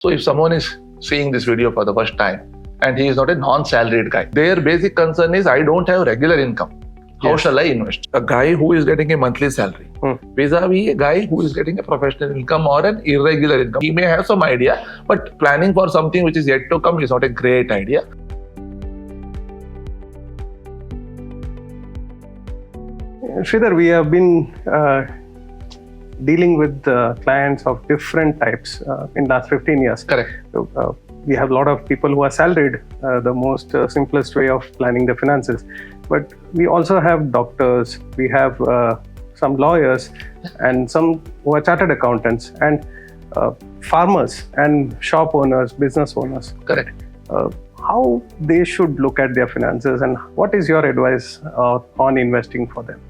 So if someone is seeing this video for the first time and he is not a non-salaried guy, their basic concern is, I don't have regular income. How shall I invest? A guy who is getting a monthly salary vis-a-vis a guy who is getting a professional income or an irregular income. He may have some idea, but planning for something which is yet to come is not a great idea. Sridhar, we have been dealing with clients of different types in last 15 years. Correct. So, we have a lot of people who are salaried, the most simplest way of planning the finances. But we also have doctors, we have some lawyers, and some who are chartered accountants, and farmers and shop owners, business owners. Correct. How they should look at their finances, and what is your advice on investing for them?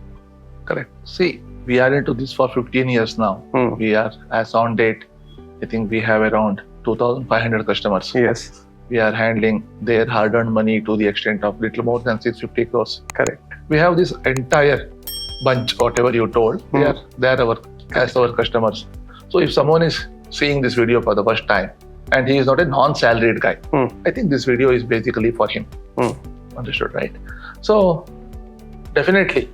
Correct. See, we are into this for 15 years now. We are, as on date, I think we have around 2,500 customers. Yes. We are handling their hard-earned money to the extent of little more than 650 crores. Correct. We have this entire bunch, whatever you told, they are our customers. So if someone is seeing this video for the first time and he is not a non-salaried guy, I think this video is basically for him. Understood, right? So definitely,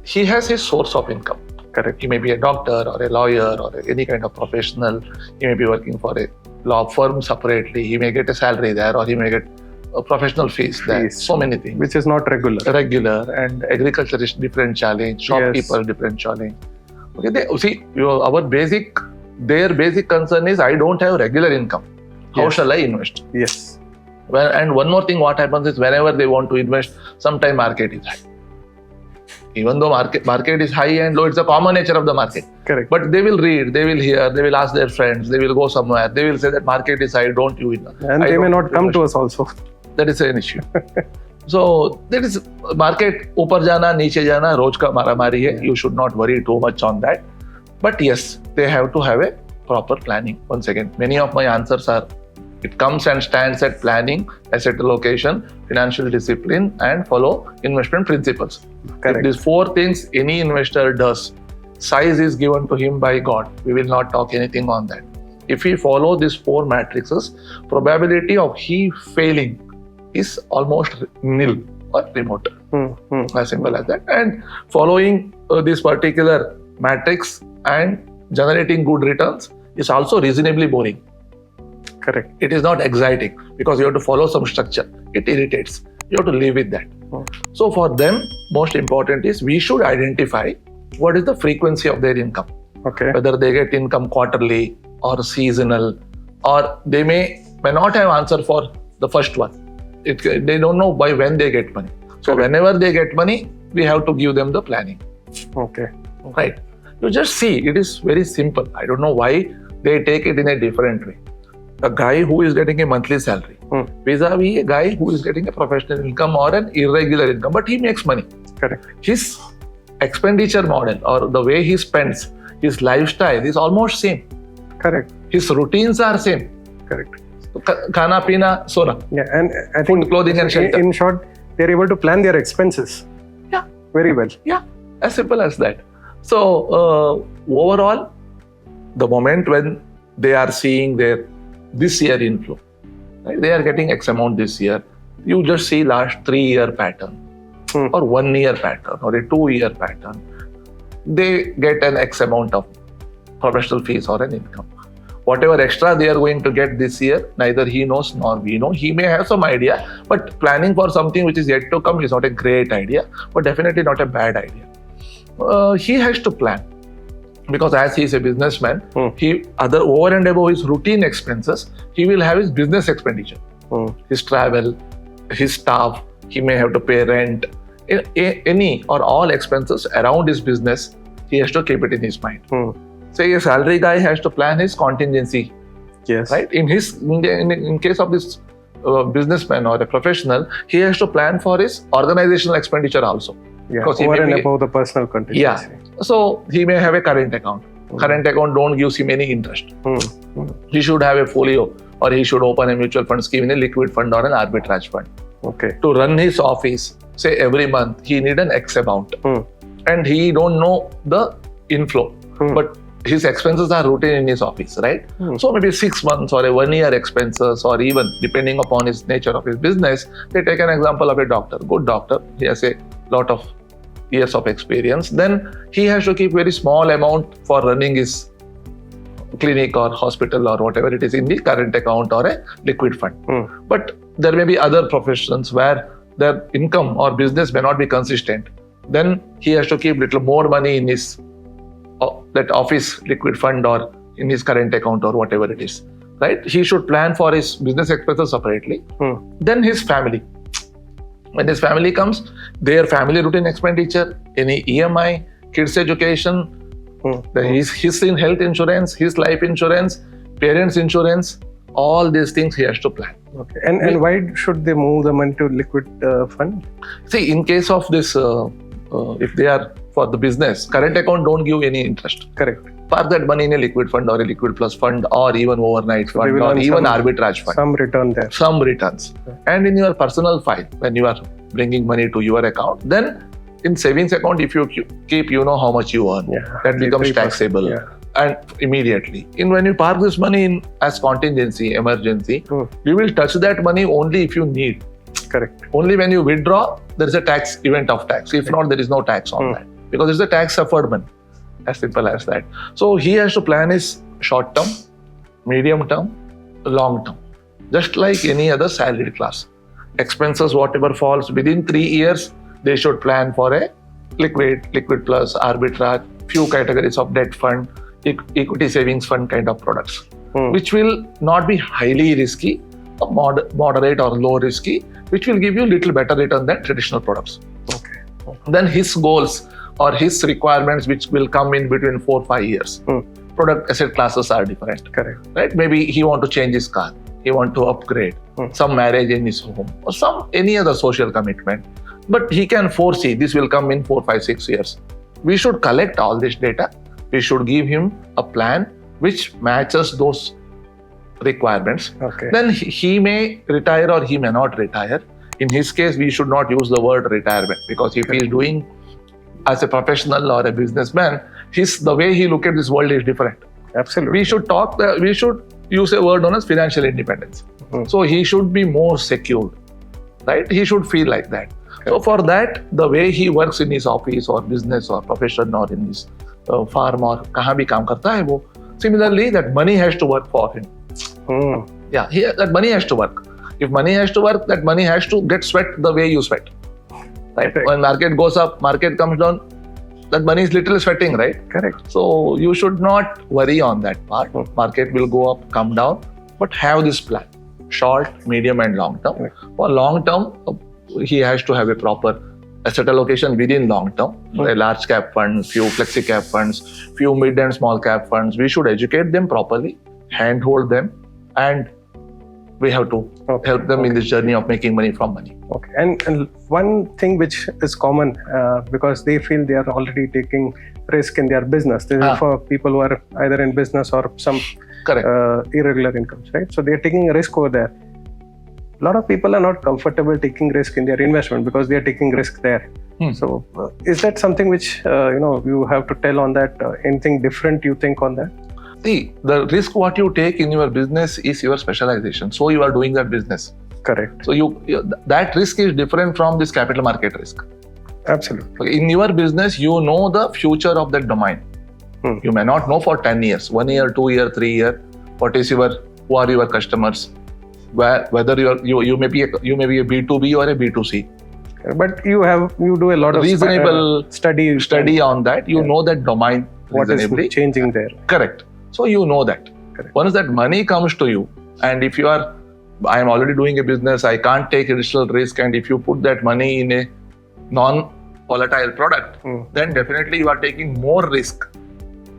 he has his source of income. Correct. He may be a doctor or a lawyer or any kind of professional. He may be working for a law firm separately. He may get a salary there, or he may get a professional fees there. So many things. Which is not regular. Regular, and agriculture is different challenge. Shopkeeper different challenge. Okay, their basic concern is, I don't have regular income. How shall I invest? Yes. Well, and one more thing, what happens is, whenever they want to invest, sometime market is high. Even though market is high and low, it's a common nature of the market. Correct. But they will read, they will hear, they will ask their friends, they will go somewhere, they will say that market is high, don't you invest. And they may not come to us also. That is an issue. So that is market, upar jana, niche jana, roj ka maramari hai. You should not worry too much on that. But yes, they have to have a proper planning. Once again, many of my answers are, it comes and stands at planning, asset allocation, financial discipline, and follow investment principles. Correct. If these four things any investor does, size is given to him by God. We will not talk anything on that. If he follow these four matrices, probability of he failing is almost nil or remote. As simple as that. And following this particular matrix and generating good returns is also reasonably boring. Correct. It is not exciting because you have to follow some structure. It irritates. You have to live with that. So for them, most important is, we should identify what is the frequency of their income. Okay. Whether they get income quarterly or seasonal, or they may not have answer for the first one. They don't know by when they get money. So whenever they get money, we have to give them the planning. Okay. Right. You just see, it is very simple. I don't know why they take it in a different way. A guy who is getting a monthly salary vis-a-vis a guy who is getting a professional income or an irregular income, but he makes money. Correct. His expenditure model or the way he spends, his lifestyle is almost same. Correct. His routines are same. Correct. Khana, pina, sona. Yeah, and I think food, clothing and shelter. In short, they're able to plan their expenses. Yeah. Very well. Yeah, as simple as that. So overall, the moment when they are seeing their this year inflow, right? They are getting X amount this year. You just see last 3-year pattern or 1 year pattern or a 2-year pattern. They get an X amount of professional fees or an income. Whatever extra they are going to get this year, neither he knows nor we know. He may have some idea, but planning for something which is yet to come is not a great idea, but definitely not a bad idea. He has to plan. Because as he is a businessman, over and above his routine expenses, he will have his business expenditure, his travel, his staff. He may have to pay rent, any or all expenses around his business. He has to keep it in his mind. Say a salary guy has to plan his contingency. Yes. Right. In case of this businessman or a professional, he has to plan for his organizational expenditure also. Yeah, over and above the personal contingency. Yeah. So he may have a current account. Current account don't give him any interest. He should have a folio, or he should open a mutual fund scheme in a liquid fund or an arbitrage fund. Okay. To run his office, say every month, he need an X amount. And he don't know the inflow. But his expenses are routine in his office, right? So maybe 6 months or a 1 year expenses, or even depending upon his nature of his business. They take an example of a doctor, good doctor. He has a lot of years of experience. Then he has to keep very small amount for running his clinic or hospital or whatever it is in the current account or a liquid fund. But there may be other professions where their income or business may not be consistent. Then he has to keep little more money in his that office liquid fund or in his current account or whatever it is, right? He should plan for his business expenses separately. Then his family. When his family comes, their family routine expenditure, any EMI, kids' education, his health insurance, his life insurance, parents' insurance, all these things he has to plan. Okay. And why should they move the money to liquid fund? See, in case of this, if they are for the business, current account don't give any interest. Correct. Park that money in a liquid fund or a liquid plus fund or even overnight fund or even arbitrage fund. Some return there. Some returns. Okay. And in your personal file, when you are bringing money to your account, then in savings account, if you keep, you know how much you earn. That becomes taxable. And immediately. When you park this money in as contingency, emergency, you will touch that money only if you need. Correct. Only when you withdraw, there is a tax event of tax. If not, there is no tax on that. Because it's a tax deferment. As simple as that. So he has to plan his short term, medium term, long term. Just like any other salaried class. Expenses, whatever falls within 3 years, they should plan for a liquid plus, arbitrage, few categories of debt fund, equity savings fund kind of products, which will not be highly risky, moderate or low risky, which will give you little better return than traditional products. Okay. Then his goals or his requirements, which will come in between 4-5 years. Product asset classes are different. Correct. Right? Maybe he want to change his car, he want to upgrade, some marriage in his home, or any other social commitment. But he can foresee this will come in 4, 5, 6 years. We should collect all this data. We should give him a plan which matches those requirements. Okay. Then he may retire or he may not retire. In his case, we should not use the word retirement, because if he is doing as a professional or a businessman, the way he look at this world is different. Absolutely. We should use a word known as financial independence. So he should be more secured, right? He should feel like that. Okay. So for that, the way he works in his office or business or profession or in his farm or kahan bhi kaam karta hai wo, similarly that money has to work for him. That money has to work. If money has to work, that money has to get sweat the way you sweat. Right? When market goes up, market comes down, that money is literally sweating, right? Correct. So you should not worry on that part. Market will go up, come down, but have this plan. Short, medium and long term. Correct. For long term, he has to have a proper asset allocation within long term. A large cap fund, few flexi cap funds, few mid and small cap funds. We should educate them properly, handhold them, and we have to help them in this journey of making money from money. Okay. And one thing which is common, because they feel they are already taking risk in their business. This is for people who are either in business or some irregular incomes, right? So they are taking a risk over there. A lot of people are not comfortable taking risk in their investment because they are taking risk there. So is that something which you have to tell on that? Anything different you think on that? See, the risk what you take in your business is your specialization. So you are doing that business. Correct. So that risk is different from this capital market risk. Absolutely. In your business, you know the future of that domain. You may not know for 10 years, 1 year, 2 year, 3 year, who are your customers, whether you may be a B2B or a B2C. But you do a lot of reasonable study on that. You know that domain reasonably. What is changing there? Correct. So you know that. Correct. Once that money comes to you, and if I am already doing a business, I can't take additional risk, and if you put that money in a non-volatile product, then definitely you are taking more risk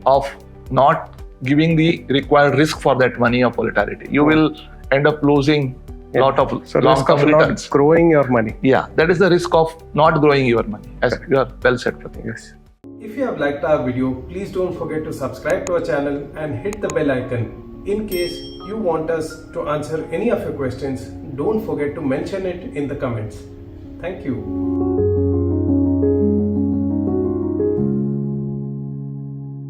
of not giving the required risk for that money of volatility. You will end up losing a lot of long-term returns. Not growing your money. Yeah, that is the risk of not growing your money, as you are well said, Pratik. Yes. If you have liked our video, please don't forget to subscribe to our channel and hit the bell icon. In case you want us to answer any of your questions, don't forget to mention it in the comments. Thank you.